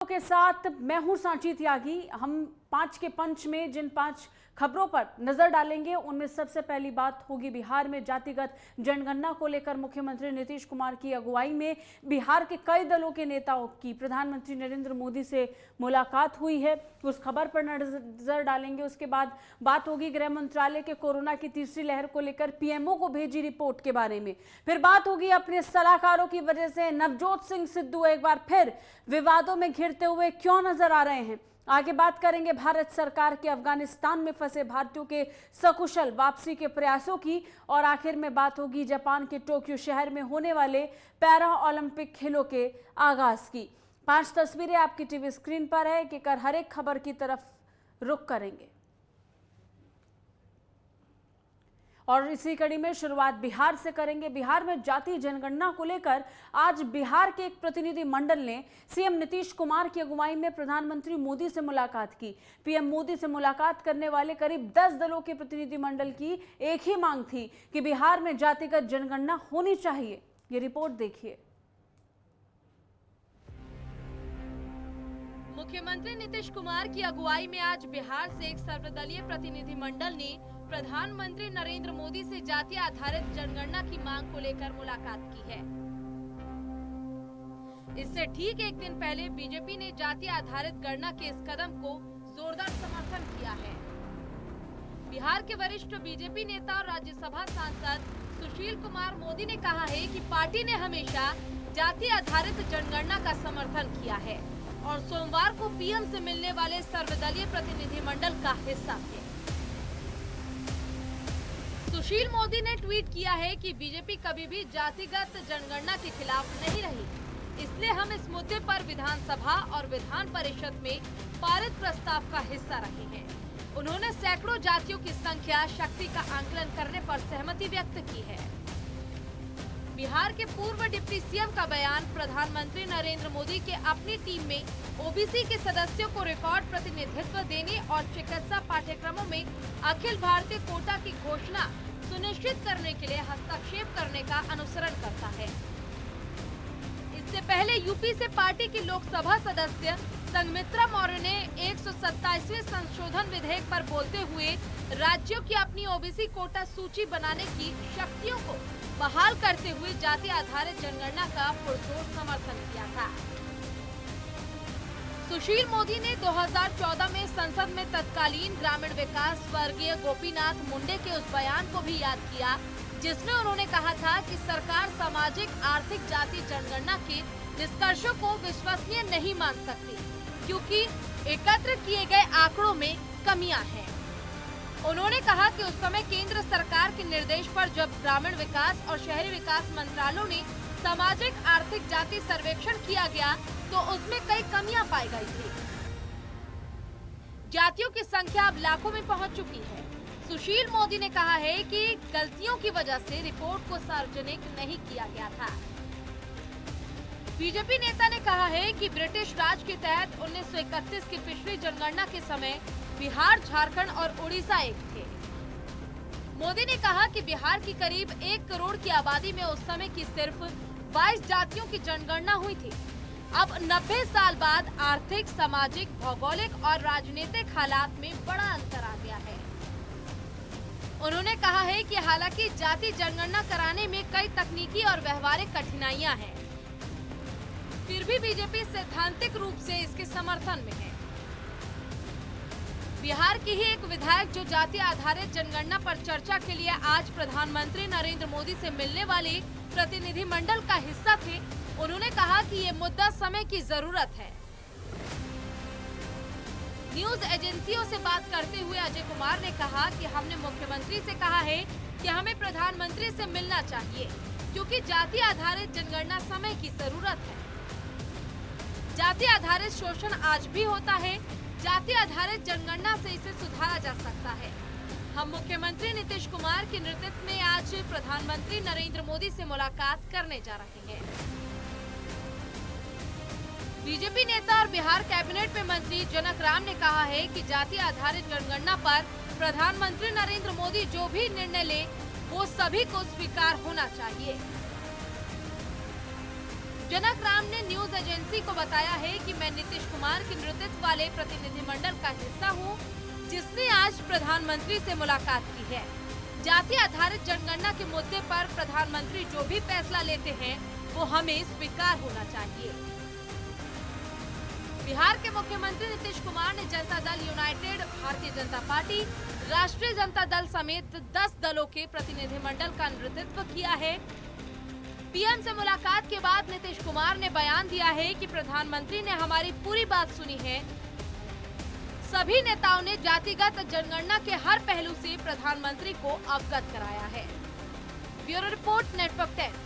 के साथ मैं हूं सांची त्यागी। हम 5 के पंच में जिन 5 खबरों पर नजर डालेंगे उनमें सबसे पहली बात होगी बिहार में जातिगत जनगणना को लेकर मुख्यमंत्री नीतीश कुमार की अगुवाई में बिहार के कई दलों के नेताओं की प्रधानमंत्री नरेंद्र मोदी से मुलाकात हुई है। उस खबर पर नजर डालेंगे। उसके बाद बात होगी गृह मंत्रालय के कोरोना की तीसरी लहर को लेकर पीएमओ को भेजी रिपोर्ट के बारे में। फिर बात होगी अपने सलाहकारों की वजह से नवजोत सिंह सिद्धू एक बार फिर विवादों में घिरते हुए क्यों नजर आ रहे हैं। आगे बात करेंगे भारत सरकार के अफगानिस्तान में फंसे भारतीयों के सकुशल वापसी के प्रयासों की। और आखिर में बात होगी जापान के टोक्यो शहर में होने वाले पैरा ओलंपिक खेलों के आगाज की। 5 तस्वीरें आपकी टीवी स्क्रीन पर है कि हर एक खबर की तरफ रुख करेंगे। और इसी कड़ी में शुरुआत बिहार से करेंगे। बिहार में जाति जनगणना को लेकर आज बिहार के एक प्रतिनिधि मंडल ने सीएम नीतीश कुमार की अगुवाई में प्रधानमंत्री मोदी से मुलाकात की। पीएम मोदी से मुलाकात करने वाले करीब 10 दलों के प्रतिनिधि मंडल की एक ही मांग थी कि बिहार में जातिगत जनगणना होनी चाहिए। ये रिपोर्ट देखिए। मुख्यमंत्री नीतीश कुमार की अगुवाई में आज बिहार से एक सर्वदलीय प्रतिनिधि मंडल ने प्रधानमंत्री नरेंद्र मोदी से जाति आधारित जनगणना की मांग को लेकर मुलाकात की है। इससे ठीक एक दिन पहले बीजेपी ने जाति आधारित गणना के इस कदम को जोरदार समर्थन किया है। बिहार के वरिष्ठ बीजेपी नेता और राज्यसभा सांसद सुशील कुमार मोदी ने कहा है कि पार्टी ने हमेशा जाति आधारित जनगणना का समर्थन किया है और सोमवार को पीएम से मिलने वाले सर्वदलीय प्रतिनिधि मंडल का हिस्सा थे। सुशील मोदी ने ट्वीट किया है कि बीजेपी कभी भी जातिगत जनगणना के खिलाफ नहीं रही, इसलिए हम इस मुद्दे पर विधानसभा और विधान परिषद में पारित प्रस्ताव का हिस्सा रहे हैं। उन्होंने सैकड़ों जातियों की संख्या शक्ति का आंकलन करने पर सहमति व्यक्त की है। बिहार के पूर्व डिप्टी सीएम का बयान प्रधानमंत्री नरेंद्र मोदी के अपनी टीम में ओबीसी के सदस्यों को रिकॉर्ड प्रतिनिधित्व देने और चिकित्सा पाठ्यक्रमों में अखिल भारतीय कोटा की घोषणा सुनिश्चित करने के लिए हस्तक्षेप करने का अनुसरण करता है। इससे पहले यूपी से पार्टी की लोकसभा सदस्य संघमित्रा मौर्य ने 127वें संशोधन विधेयक पर बोलते हुए राज्यों की अपनी ओबीसी कोटा सूची बनाने की शक्तियों को बहाल करते हुए जाति आधारित जनगणना का पुरजोर समर्थन किया था। सुशील मोदी ने 2014 में संसद में तत्कालीन ग्रामीण विकास स्वर्गीय गोपीनाथ मुंडे के उस बयान को भी याद किया जिसमें उन्होंने कहा था कि सरकार सामाजिक आर्थिक जाति जनगणना के निष्कर्षों को विश्वसनीय नहीं मान सकती क्योंकि एकत्र किए गए आंकड़ों में कमियां हैं। उन्होंने कहा कि उस समय केंद्र सरकार के निर्देश पर जब ग्रामीण विकास और शहरी विकास मंत्रालयों ने सामाजिक आर्थिक जाति सर्वेक्षण किया गया तो उसमें कई कमियां पाई गई थी। जातियों की संख्या अब लाखों में पहुंच चुकी है। सुशील मोदी ने कहा है कि गलतियों की वजह से रिपोर्ट को सार्वजनिक नहीं किया गया था। बीजेपी नेता ने कहा है कि ब्रिटिश राज के तहत 1931 की पिछली जनगणना के समय बिहार, झारखंड और उड़ीसा एक थे। मोदी ने कहा कि बिहार की करीब 1 करोड़ की आबादी में उस समय की सिर्फ 22 जातियों की जनगणना हुई थी। अब 90 साल बाद आर्थिक, सामाजिक, भौगोलिक और राजनीतिक हालात में बड़ा अंतर आ गया है। उन्होंने कहा है कि हालांकि जाति जनगणना कराने में कई तकनीकी और व्यवहारिक कठिनाइयां हैं, फिर भी बीजेपी सैद्धांतिक रूप से इसके समर्थन में है। बिहार की ही एक विधायक जो जाति आधारित जनगणना पर चर्चा के लिए आज प्रधानमंत्री नरेंद्र मोदी से मिलने वाले प्रतिनिधि मंडल का हिस्सा थे, उन्होंने कहा कि ये मुद्दा समय की जरूरत है। न्यूज एजेंसियों से बात करते हुए अजय कुमार ने कहा कि हमने मुख्यमंत्री से कहा है कि हमें प्रधानमंत्री से मिलना चाहिए क्योंकि जाति आधारित जनगणना समय की जरूरत है। जाति आधारित शोषण आज भी होता है। जाति आधारित जनगणना से इसे सुधारा जा सकता है। हम मुख्यमंत्री नीतीश कुमार के नेतृत्व में आज प्रधानमंत्री नरेंद्र मोदी से मुलाकात करने जा रहे हैं। बीजेपी नेता और बिहार कैबिनेट में मंत्री जनक राम ने कहा है कि जाति आधारित जनगणना पर प्रधानमंत्री नरेंद्र मोदी जो भी निर्णय ले वो सभी को स्वीकार होना चाहिए। जनक राम ने न्यूज एजेंसी को बताया है कि मैं नीतीश कुमार के नेतृत्व वाले प्रतिनिधिमंडल का हिस्सा हूं, जिसने आज प्रधानमंत्री से मुलाकात की है। जाति आधारित जनगणना के मुद्दे पर प्रधानमंत्री जो भी फैसला लेते हैं वो हमें स्वीकार होना चाहिए। बिहार के मुख्यमंत्री नीतीश कुमार ने जनता दल यूनाइटेड, भारतीय जनता पार्टी, राष्ट्रीय जनता दल समेत 10 दलों के प्रतिनिधिमंडल का नेतृत्व किया है। पीएम से मुलाकात के बाद नीतीश कुमार ने बयान दिया है कि प्रधानमंत्री ने हमारी पूरी बात सुनी है। सभी नेताओं ने जातिगत जनगणना के हर पहलू से प्रधानमंत्री को अवगत कराया है। Bureau report, network 10।